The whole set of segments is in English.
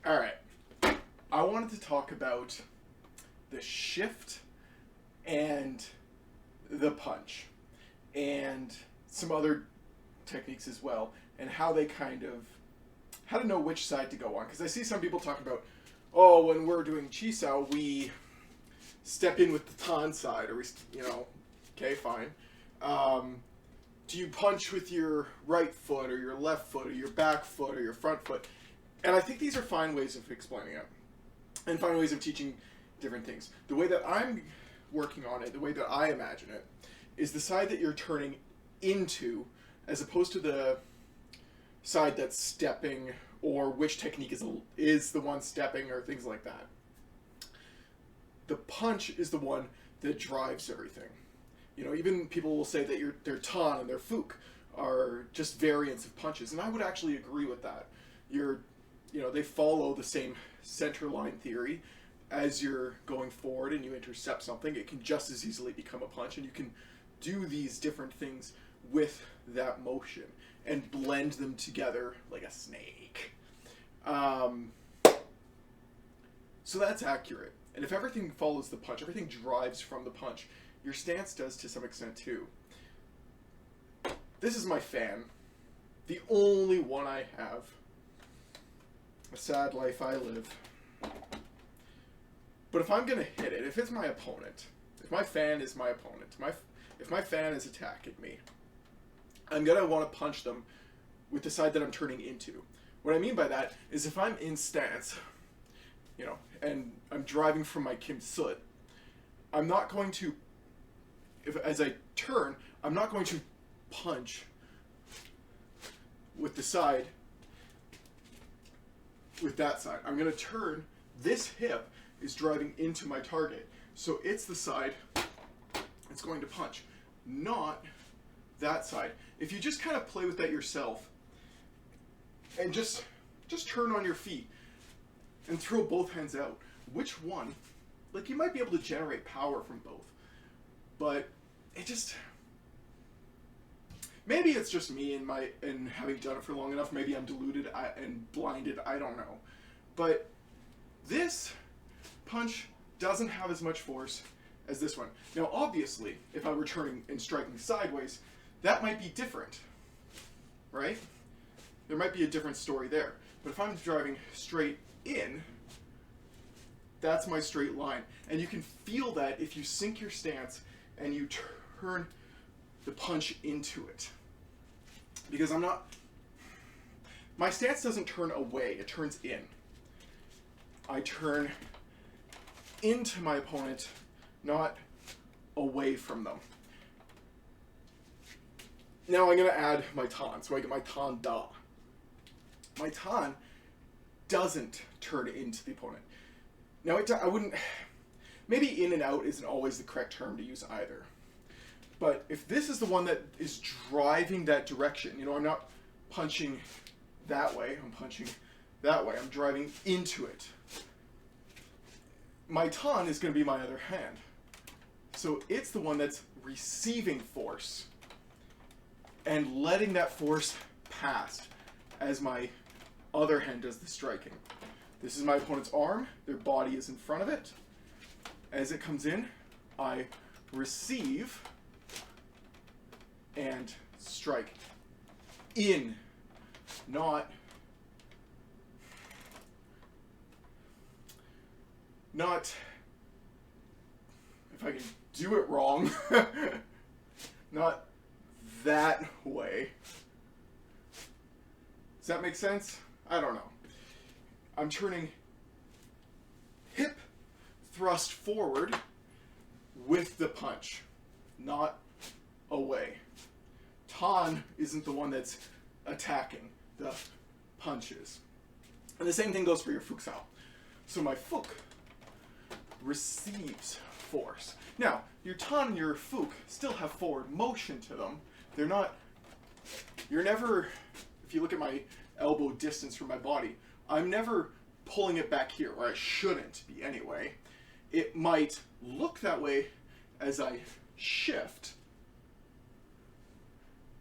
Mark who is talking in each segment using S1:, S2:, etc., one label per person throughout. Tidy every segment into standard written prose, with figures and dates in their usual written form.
S1: All right. I wanted to talk about the shift and the punch and some other techniques as well, and how they how to know which side to go on. Because I see some people talk about, oh, when we're doing Chisao, we step in with the Tan side, or okay, fine. Do you punch with your right foot, or your left foot, or your back foot, or your front foot? And I think these are fine ways of explaining it, and fine ways of teaching different things. The way that I'm working on it, the way that I imagine it, is the side that you're turning into, as opposed to the side that's stepping, or which technique is the one stepping, or things like that. The punch is the one that drives everything. Even people will say that their Tan and their Fuk are just variants of punches, and I would actually agree with that. They follow the same center line theory. As you're going forward and you intercept something, it can just as easily become a punch, and you can do these different things with that motion and blend them together like a snake. So that's accurate. And if everything follows the punch, everything drives from the punch, your stance does to some extent too. This is my fan. The only one I have. A sad life I live. But if I'm going to hit it, if it's my opponent, if my fan is my opponent, if my fan is attacking me, I'm going to want to punch them with the side that I'm turning into. What I mean by that is if I'm in stance, and I'm driving from my Kim Sut, I'm not going to, as I turn, I'm not going to punch with the side, with that side. I'm going to turn, this hip is driving into my target. So it's the side it's going to punch, not that side. If you just kind of play with that yourself, and just turn on your feet, and throw both hands out, which one, you might be able to generate power from both, but maybe it's just me and having done it for long enough, maybe I'm deluded and blinded, I don't know. But this punch doesn't have as much force as this one. Now obviously, if I were turning and striking sideways, that might be different, right? There might be a different story there. But if I'm driving straight in, that's my straight line. And you can feel that if you sink your stance and you turn the punch into it. Because my stance doesn't turn away, it turns in. I turn into my opponent, not away from them. Now I'm going to add my Tan, so I get my Tan Da. My Tan doesn't turn into the opponent. Now I wouldn't, maybe in and out isn't always the correct term to use either. But if this is the one that is driving that direction, I'm not punching that way, I'm punching that way, I'm driving into it. My Tan is going to be my other hand. So it's the one that's receiving force and letting that force pass as my other hand does the striking. This is my opponent's arm, their body is in front of it. As it comes in, I receive and strike in, not if I can do it wrong, not that way. Does that make sense? I don't know. I'm turning hip thrust forward with the punch, not away. Tan isn't the one that's attacking, the punches. And the same thing goes for your Fuksao. So my Fuk receives force. Now, your Tan and your Fuk still have forward motion to them. You're never, if you look at my elbow distance from my body, I'm never pulling it back here, or I shouldn't be anyway. It might look that way as I shift,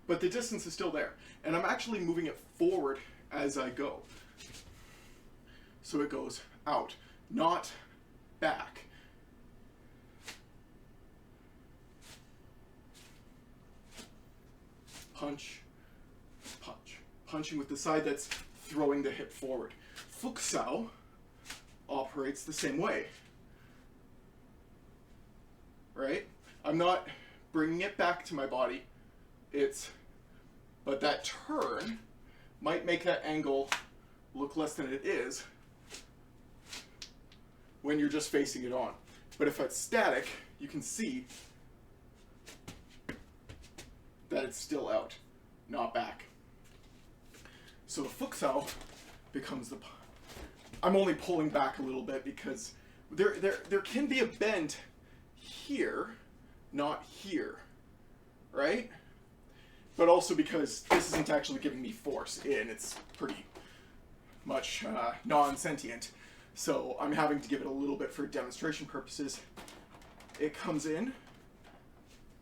S1: but the distance is still there. And I'm actually moving it forward as I go. so it goes out, not back. Punch, punch. Punching with the side that's throwing the hip forward. Fuksao operates the same way. Right? I'm not bringing it back to my body. But that turn might make that angle look less than it is when you're just facing it on. But if it's static, you can see that it's still out, not back. So the fuksao becomes the... I'm only pulling back a little bit because there can be a bend here, not here, right? But also because this isn't actually giving me force in, it's pretty much non-sentient. So I'm having to give it a little bit for demonstration purposes. It comes in,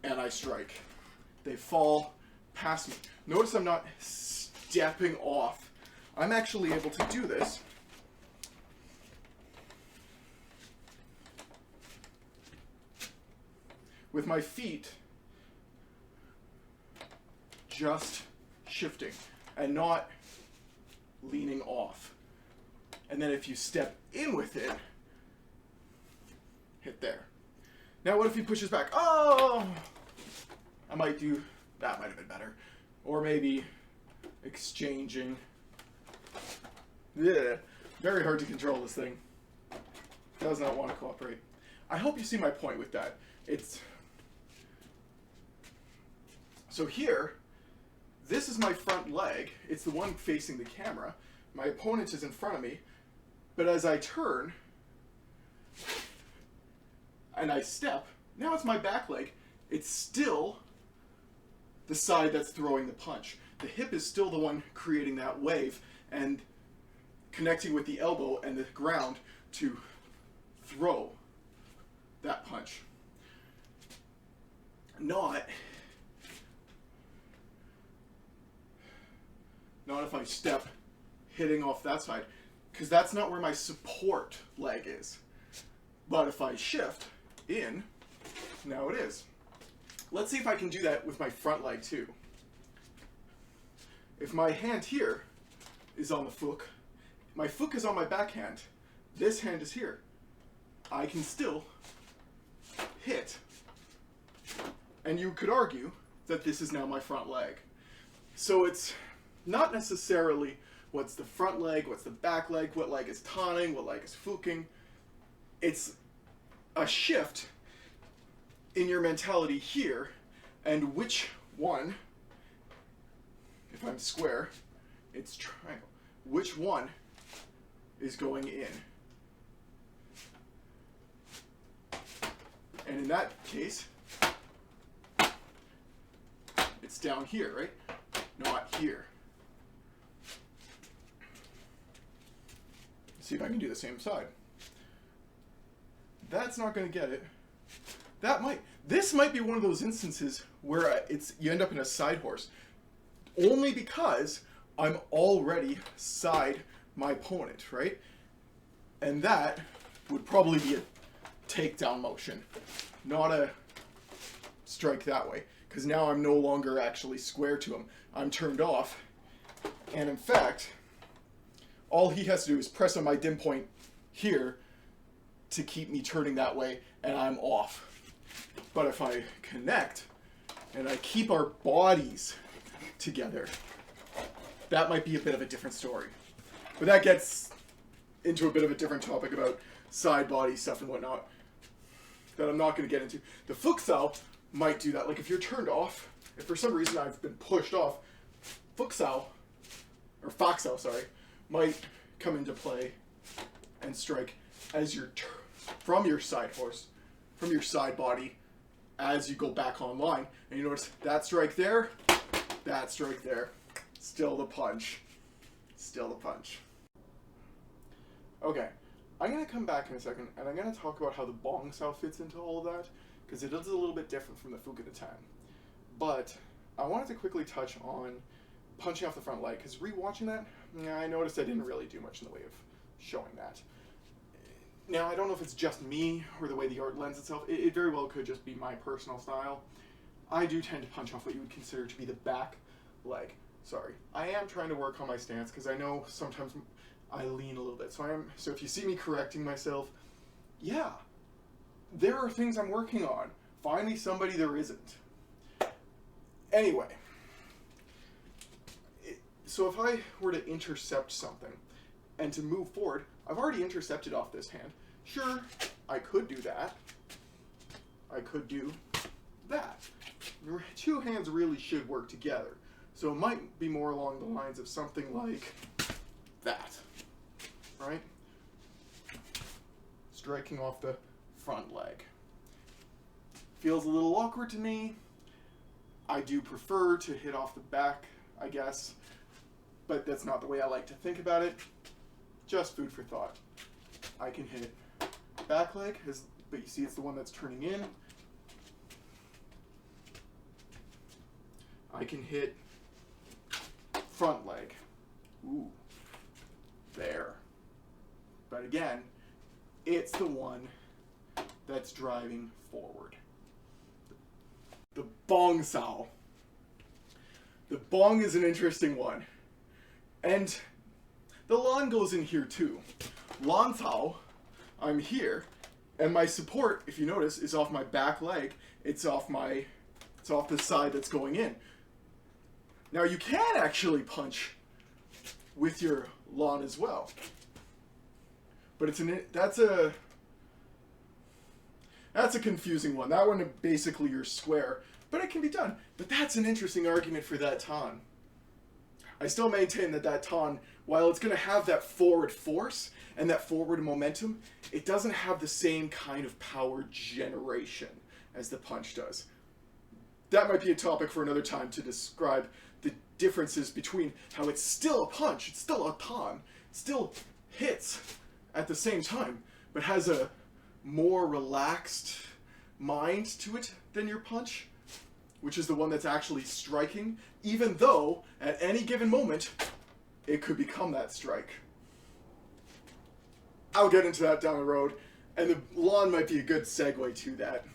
S1: and I strike. They fall past me. Notice I'm not stepping off. I'm actually able to do this with my feet just shifting and not leaning off. And then if you step in with it, hit there. Now what if he pushes back? Oh! I might do, that might have been better. Or maybe exchanging. Yeah, very hard to control this thing. Does not want to cooperate. I hope you see my point with that. So here, this is my front leg. It's the one facing the camera. My opponent is in front of me. But as I turn, and I step, now it's my back leg. It's still the side that's throwing the punch. The hip is still the one creating that wave and connecting with the elbow and the ground to throw that punch. Not if I step hitting off that side, because that's not where my support leg is. But if I shift in, now it is. Let's see if I can do that with my front leg too. If my hand here is on the fuk, my fuk is on my backhand, this hand is here, I can still hit. And you could argue that this is now my front leg. So it's not necessarily what's the front leg, what's the back leg, what leg is taning, what leg is fuking. It's a shift in your mentality here, and which one, if I'm square, it's triangle, which one is going in. And in that case, it's down here, right? Not here. See if I can do the same side. That's not going to get it. This might be one of those instances where you end up in a side horse. Only because I'm already side my opponent, right? And that would probably be a takedown motion, not a strike that way. Because now I'm no longer actually square to him. I'm turned off. And in fact, all he has to do is press on my dim point here to keep me turning that way, and I'm off. But if I connect and I keep our bodies together, that might be a bit of a different story. But that gets into a bit of a different topic about side body stuff and whatnot that I'm not going to get into. The fuksao might do that. Like if you're turned off, if for some reason I've been pushed off, fuksao, or faksao, sorry, might come into play and strike as you're from your side horse, from your side body, as you go back online. And you notice that strike there, still the punch. Still the punch. Okay, I'm going to come back in a second, and I'm going to talk about how the bong sao fits into all of that, because it is a little bit different from the fukuda-tan. But I wanted to quickly touch on punching off the front leg, because rewatching that, I noticed I didn't really do much in the way of showing that. Now, I don't know if it's just me or the way the art lends itself. It very well could just be my personal style. I do tend to punch off what you would consider to be the back leg. Sorry. I am trying to work on my stance because I know sometimes I lean a little bit. So if you see me correcting myself, yeah, there are things I'm working on. Find me somebody there isn't. Anyway, so if I were to intercept something and to move forward, I've already intercepted off this hand. Sure, I could do that. I could do that. Two hands really should work together. So it might be more along the lines of something like that, right? Striking off the front leg. Feels a little awkward to me. I do prefer to hit off the back, I guess, but that's not the way I like to think about it. Just food for thought. I can hit back leg, but you see it's the one that's turning in. I can hit front leg. Ooh, there. But again, it's the one that's driving forward. The bong sao. The bong is an interesting one. And the lan goes in here too. Lan sao, I'm here, and my support, if you notice, is off my back leg. It's off the side that's going in. Now you can actually punch with your lan as well. But that's a confusing one. That one basically you're square, but it can be done. But that's an interesting argument for that tan. I still maintain that tan, while it's going to have that forward force and that forward momentum, it doesn't have the same kind of power generation as the punch does. That might be a topic for another time to describe the differences between how it's still a punch, it's still a tan, still hits at the same time, but has a more relaxed mind to it than your punch, which is the one that's actually striking, even though at any given moment it could become that strike. I'll get into that down the road, and the lan might be a good segue to that.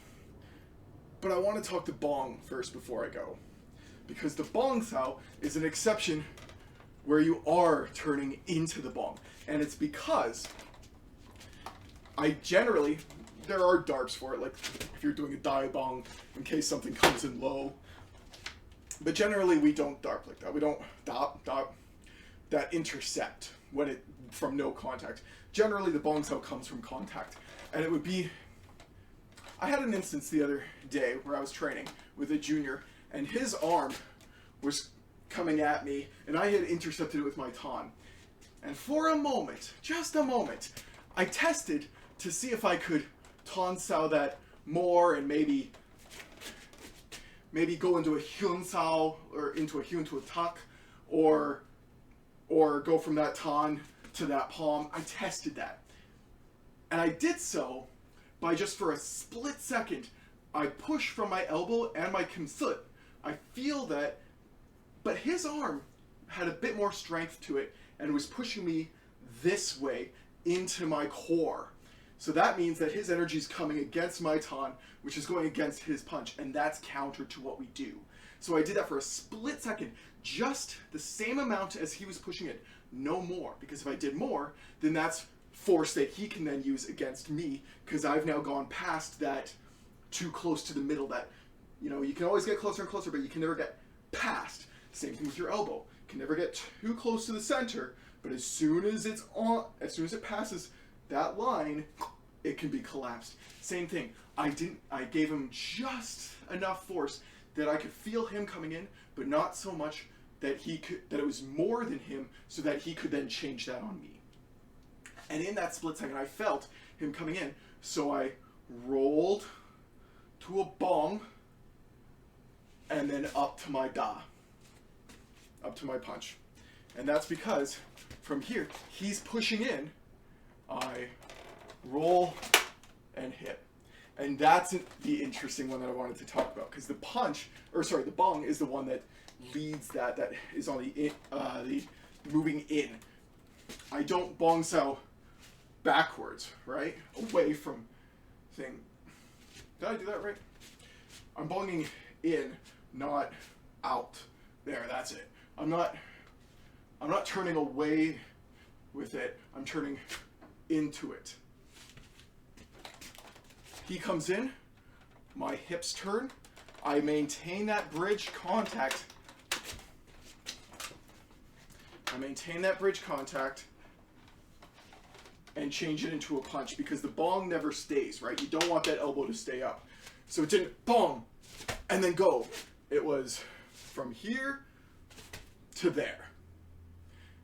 S1: But I want to talk to bong first before I go, because the bong sao is an exception where you are turning into the bong, and it's because there are darps for it, like if you're doing a dai bong in case something comes in low. But generally we don't darp like that. We don't darp that intercept from no contact. Generally the bong sao comes from contact. And it would be, I had an instance the other day where I was training with a junior and his arm was coming at me and I had intercepted it with my tan. And for a moment, just a moment, I tested to see if I could tan sao that more and maybe go into a hyun sao or into a hyun to a tuck or go from that tan to that palm. I tested that. And I did so by just for a split second, I push from my elbow and my kimsut. I feel that, but his arm had a bit more strength to it and was pushing me this way into my core. So that means that his energy is coming against my tan, which is going against his punch, and that's counter to what we do. So I did that for a split second, just the same amount as he was pushing it, no more. Because if I did more, then that's force that he can then use against me, because I've now gone past that too close to the middle that, you can always get closer and closer, but you can never get past. Same thing with your elbow. You can never get too close to the center, but as soon as it passes that line, it can be collapsed. Same thing. I gave him just enough force that I could feel him coming in, but not so much that it was more than him, so that he could then change that on me. And in that split second, I felt him coming in, so I rolled to a bong, and then up to my da, up to my punch. And that's because from here, he's pushing in, I roll and hit. And that's the interesting one that I wanted to talk about, because the bong is the one that leads that is on the moving in. I don't bong sao backwards, right? Away from thing. Did I do that right? I'm bonging in, not out. There, that's it. I'm not turning away with it. I'm turning into it. He comes in, my hips turn, I maintain that bridge contact. And change it into a punch, because the bong never stays, right? You don't want that elbow to stay up. So it didn't bong and then go. It was from here to there.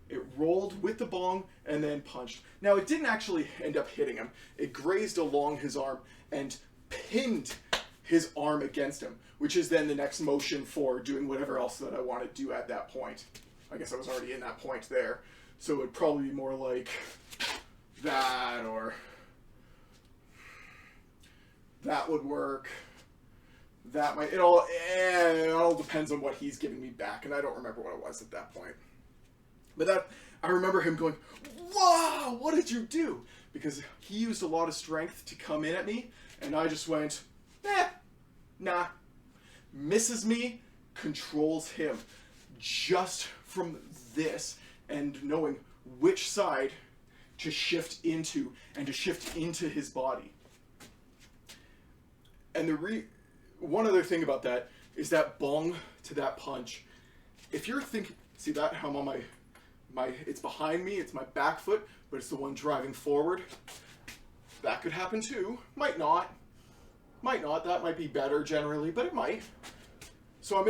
S1: It rolled with the bong and then punched. Now, it didn't actually end up hitting him. It grazed along his arm and pinned his arm against him, which is then the next motion for doing whatever else that I want to do at that point. I guess I was already in that point there. So it would probably be more like that, or that would work. That might, it all depends on what he's giving me back, and I don't remember what it was at that point. But that, I remember him going, "Wow, what did you do?" Because he used a lot of strength to come in at me, and I just went, nah. Misses me, controls him. Just from this, and knowing which side to shift into, and to shift into his body. And one other thing about that is that bong to that punch. If you're thinking, see that, how I'm on it's behind me, it's my back foot, but it's the one driving forward. That could happen too. Might not. That might be better generally, but it might. So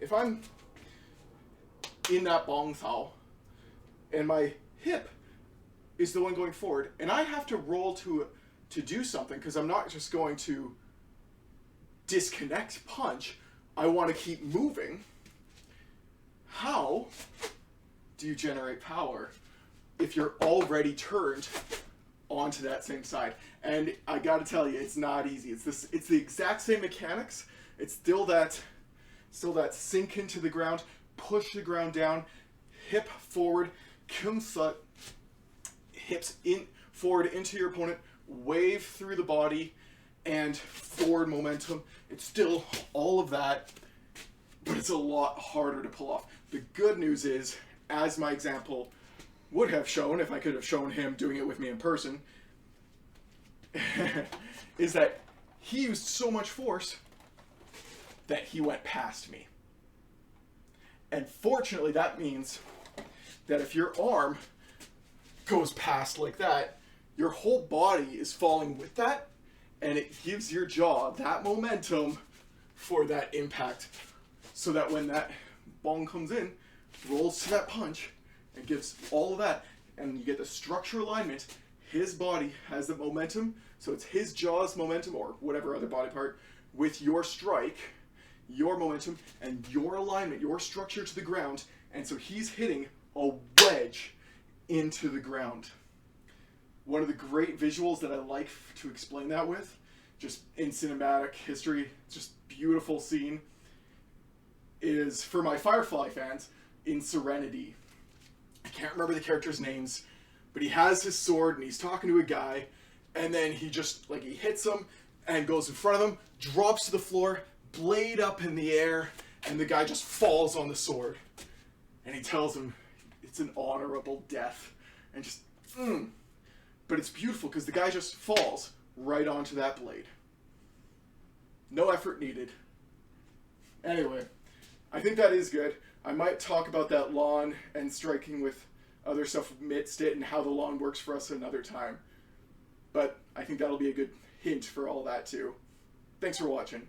S1: if I'm in that bong thao, and my hip is the one going forward, and I have to roll to do something, because I'm not just going to disconnect punch, I want to keep moving. How do you generate power if you're already turned onto that same side? And I gotta tell you, it's not easy. It's the exact same mechanics. It's still that sink into the ground, push the ground down, hip forward, kumsut, hips in forward into your opponent, wave through the body, and forward momentum. It's still all of that, but it's a lot harder to pull off. The good news is, as my example would have shown, if I could have shown him doing it with me in person, is that he used so much force that he went past me. And fortunately, that means that if your arm goes past like that, your whole body is falling with that, and it gives your jaw that momentum for that impact, so that when that bong comes in, rolls to that punch, and gives all of that, and you get the structure alignment, his body has the momentum, so it's his jaw's momentum, or whatever other body part, with your strike, your momentum, and your alignment, your structure to the ground, and so he's hitting a wedge into the ground. One of the great visuals that I like to explain that with, just in cinematic history, just beautiful scene, is for my Firefly fans, in Serenity. I can't remember the characters' names, but he has his sword and he's talking to a guy, and then he just, he hits him and goes in front of him, drops to the floor, blade up in the air, and the guy just falls on the sword. And he tells him it's an honorable death. And just, But it's beautiful because the guy just falls right onto that blade. No effort needed. Anyway, I think that is good. I might talk about that lawn and striking with other stuff amidst it and how the lawn works for us another time. But I think that'll be a good hint for all that too. Thanks for watching.